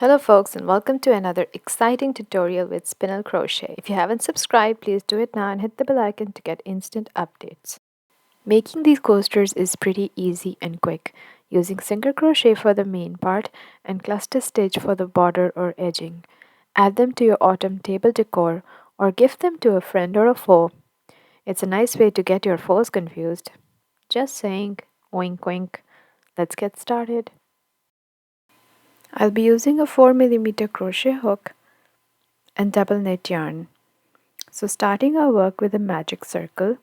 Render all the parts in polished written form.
Hello folks and welcome to another exciting tutorial with Spinel Crochet. If you haven't subscribed, please do it now and hit the bell icon to get instant updates. Making these coasters is pretty easy and quick, using single crochet for the main part and cluster stitch for the border or edging. Add them to your autumn table decor or gift them to a friend or a foe. It's a nice way to get your foes confused. Just saying, wink wink. Let's get started. I'll be using a 4mm crochet hook and double knit yarn. So starting our work with a magic circle,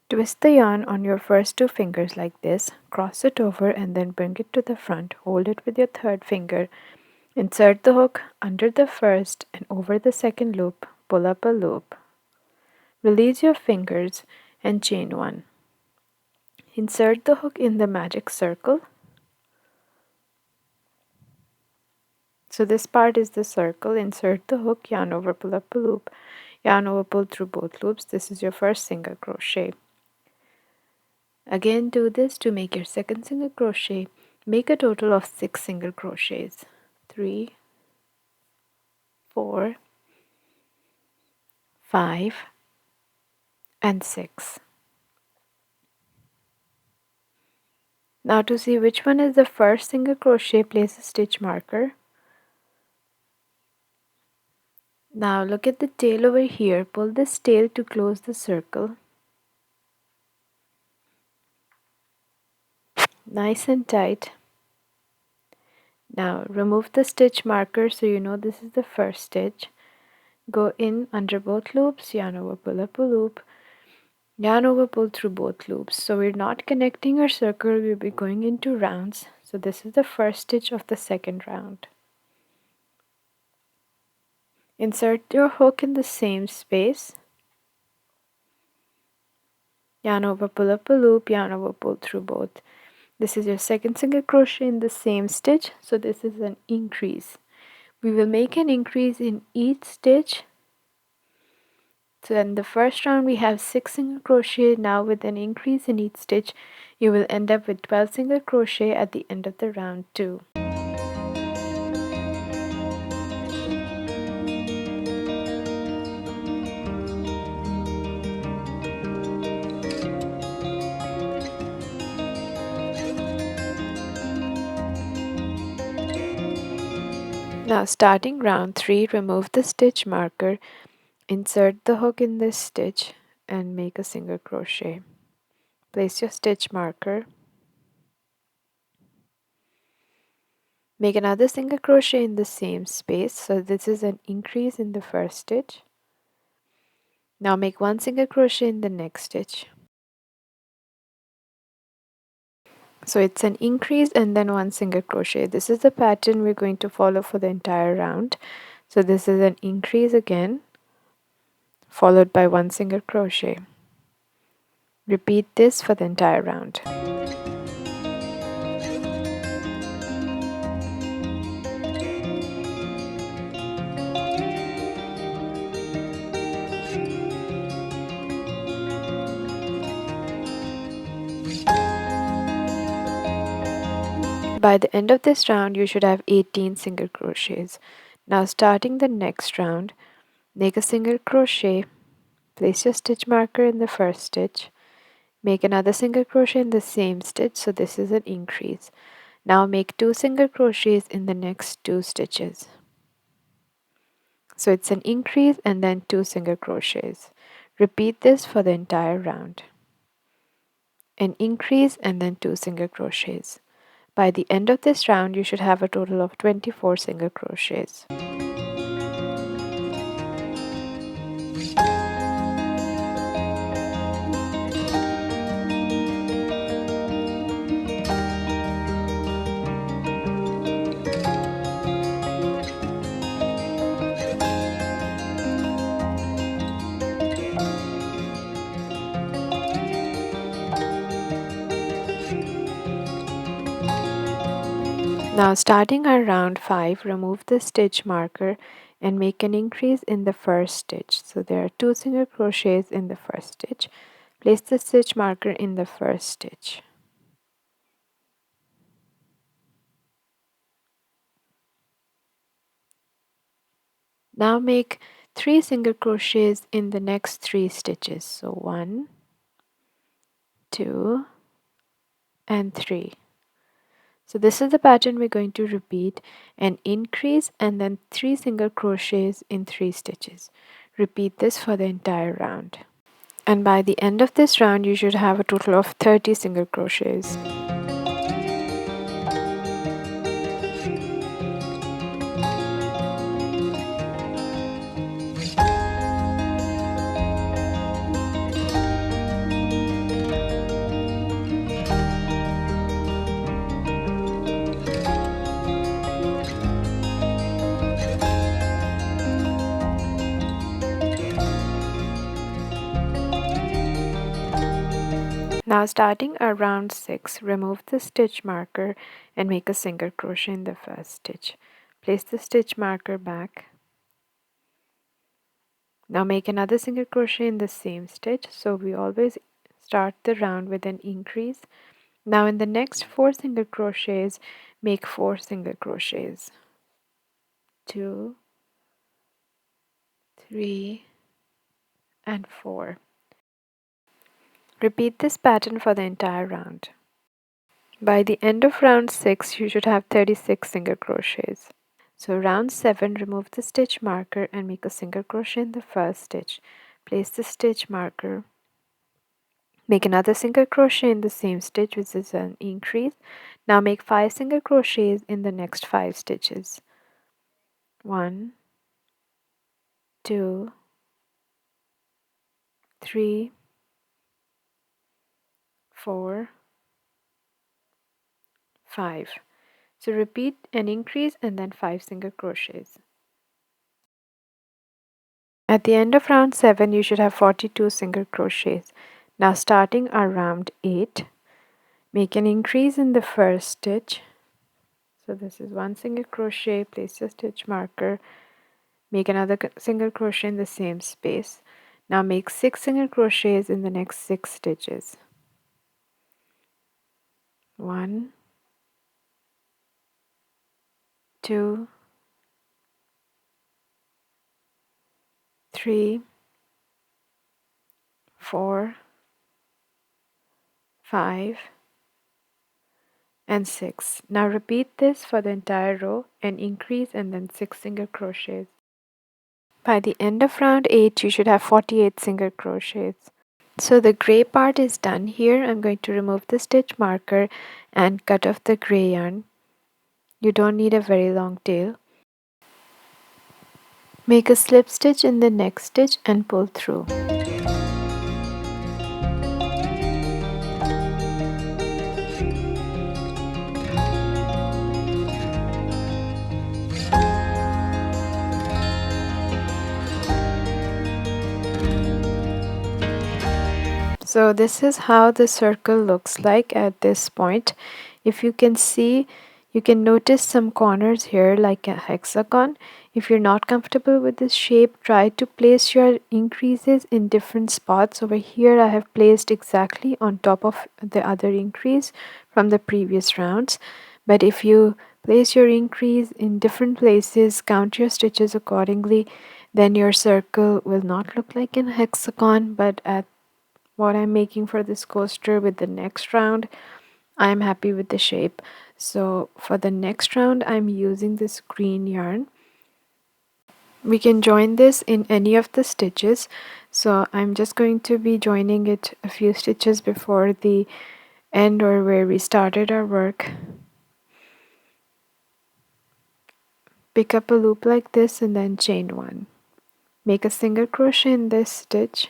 twist the yarn on your first two fingers like this, cross it over and then bring it to the front, hold it with your third finger, insert the hook under the first and over the second loop, pull up a loop. Release your fingers and chain one. Insert the hook in the magic circle. So this part is the circle. Insert the hook, yarn over, pull up a loop, yarn over, pull through both loops. This is your first single crochet. Again do this to make your second single crochet. Make a total of 6 single crochets. 3, 4, 5 and 6. Now to see which one is the first single crochet, place a stitch marker. Now look at the tail over here. Pull this tail to close the circle. Nice and tight. Now remove the stitch marker so you know this is the first stitch. Go in under both loops, yarn over, pull up a loop, yarn over, pull through both loops. So we're not connecting our circle, we'll be going into rounds. So this is the first stitch of the second round. Insert your hook in the same space. Yarn over, pull up a loop, yarn over, pull through both. This is your second single crochet in the same stitch, so this is an increase. We will make an increase in each stitch. So in the first round we have 6 single crochet. Now with an increase in each stitch, you will end up with 12 single crochet at the end of the round 2. Now starting round 3, remove the stitch marker, insert the hook in this stitch and make a single crochet. Place your stitch marker. Make another single crochet in the same space. So this is an increase in the first stitch. Now make one single crochet in the next stitch. So it's an increase and then one single crochet. This is the pattern we're going to follow for the entire round. So this is an increase again, followed by one single crochet. Repeat this for the entire round. By the end of this round, you should have 18 single crochets. Now starting the next round, make a single crochet, place your stitch marker in the first stitch, make another single crochet in the same stitch, so this is an increase. Now make 2 single crochets in the next 2 stitches. So it's an increase and then 2 single crochets. Repeat this for the entire round. An increase and then 2 single crochets. By the end of this round, you should have a total of 24 single crochets. Now starting our round 5, remove the stitch marker and make an increase in the first stitch. So there are 2 single crochets in the first stitch. Place the stitch marker in the first stitch. Now make 3 single crochets in the next 3 stitches. So 1, 2, and 3. So this is the pattern we're going to repeat, an increase and then 3 single crochets in 3 stitches. Repeat this for the entire round. And by the end of this round you should have a total of 30 single crochets. Now starting at round 6, remove the stitch marker and make a single crochet in the first stitch. Place the stitch marker back. Now make another single crochet in the same stitch. So we always start the round with an increase. Now in the next 4 single crochets, make 4 single crochets. 2, 3, and 4. Repeat this pattern for the entire round. By the end of round 6, you should have 36 single crochets. So round 7, remove the stitch marker and make a single crochet in the first stitch. Place the stitch marker. Make another single crochet in the same stitch, which is an increase. Now make 5 single crochets in the next 5 stitches. 1, 2, 3, 4, 5. So repeat an increase and then 5 single crochets. At the end of round 7, you should have 42 single crochets. Now starting at round 8, make an increase in the first stitch. So this is 1 single crochet, place the stitch marker, make another single crochet in the same space. Now make 6 single crochets in the next 6 stitches. 1, 2, 3, 4, 5, and 6. Now repeat this for the entire row and increase and then 6 single crochets. By the end of round 8, you should have 48 single crochets. So the gray part is done here. I'm going to remove the stitch marker and cut off the gray yarn. You don't need a very long tail. Make a slip stitch in the next stitch and pull through. So this is how the circle looks like at this point. If you can see, you can notice some corners here like a hexagon. If you're not comfortable with this shape, try to place your increases in different spots. Over here I have placed exactly on top of the other increase from the previous rounds. But if you place your increase in different places, count your stitches accordingly, then your circle will not look like an hexagon, but at what I'm making for this coaster with the next round, I'm happy with the shape. So for the next round, I'm using this green yarn. We can join this in any of the stitches. So I'm just going to be joining it a few stitches before the end or where we started our work. Pick up a loop like this and then chain 1. Make a single crochet in this stitch.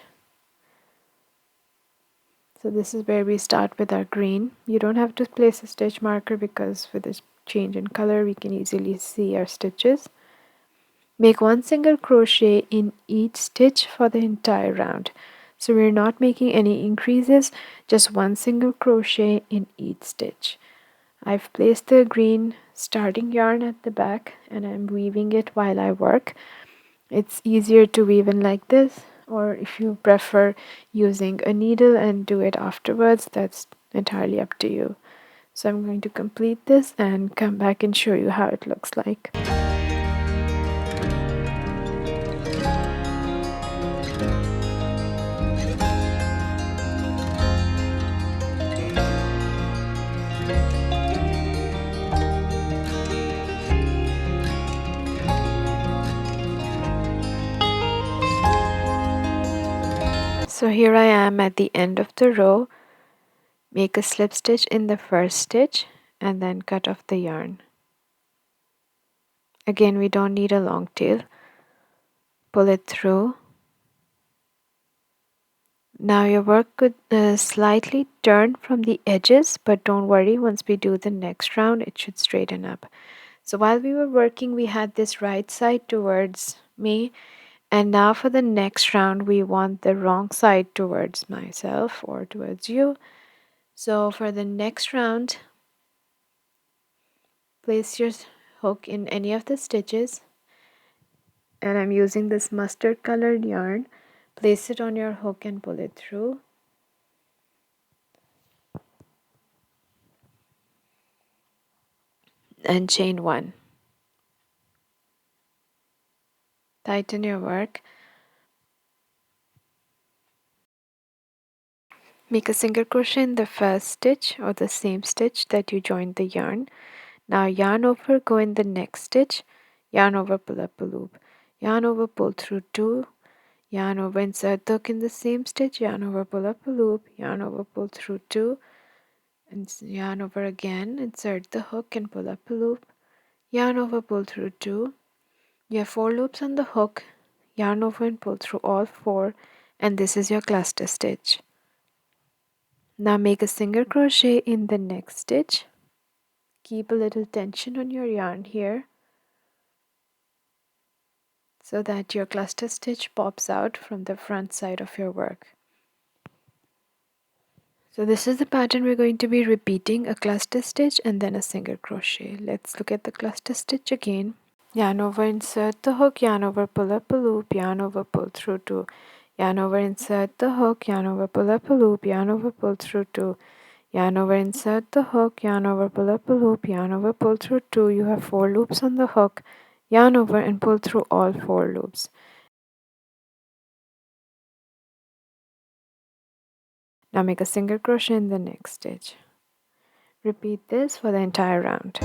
So this is where we start with our green. You don't have to place a stitch marker because with this change in color we can easily see our stitches. Make 1 single crochet in each stitch for the entire round. So we're not making any increases, just 1 single crochet in each stitch. I've placed the green starting yarn at the back and I'm weaving it while I work. It's easier to weave in like this, or if you prefer using a needle and do it afterwards, that's entirely up to you. So I'm going to complete this and come back and show you how it looks like. So here I am at the end of the row. Make a slip stitch in the first stitch and then cut off the yarn. Again, we don't need a long tail. Pull it through. Now your work could slightly turn from the edges, but don't worry, once we do the next round, it should straighten up. So while we were working, we had this right side towards me, and now for the next round, we want the wrong side towards myself or towards you. So for the next round, place your hook in any of the stitches, and I'm using this mustard colored yarn. Place it on your hook and pull it through. And chain one. Tighten your work. Make a single crochet in the first stitch or the same stitch that you joined the yarn. Now yarn over, go in the next stitch, yarn over, pull up a loop, yarn over, pull through two, yarn over, insert the hook in the same stitch, yarn over, pull up a loop, yarn over, pull through two, and yarn over again, insert the hook and pull up a loop, yarn over, pull through two. You have 4 loops on the hook, yarn over and pull through all 4, and this is your cluster stitch. Now make a single crochet in the next stitch. Keep a little tension on your yarn here so that your cluster stitch pops out from the front side of your work. So this is the pattern we're going to be repeating, a cluster stitch and then a single crochet. Let's look at the cluster stitch again. Yarn over, insert the hook, yarn over, pull up a loop, yarn over, pull through two, yarn over, insert the hook, yarn over, pull up a loop, yarn over, pull through two, yarn over, insert the hook, yarn over, pull up a loop, yarn over, pull through two. You have 4 loops on the hook, yarn over and pull through all 4 loops. Now make a single crochet in the next stitch. Repeat this for the entire round.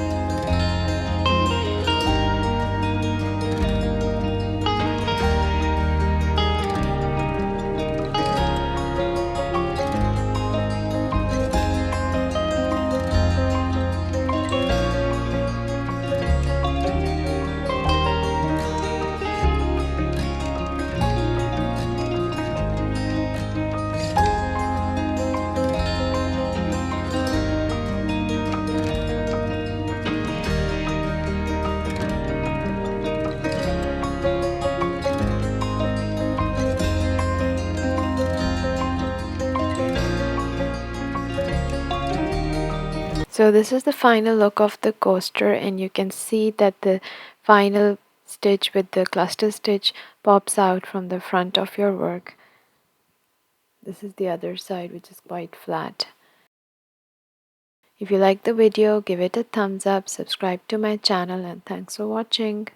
So this is the final look of the coaster, and you can see that the final stitch with the cluster stitch pops out from the front of your work. This is the other side, which is quite flat. If you like the video, give it a thumbs up, subscribe to my channel, and thanks for watching.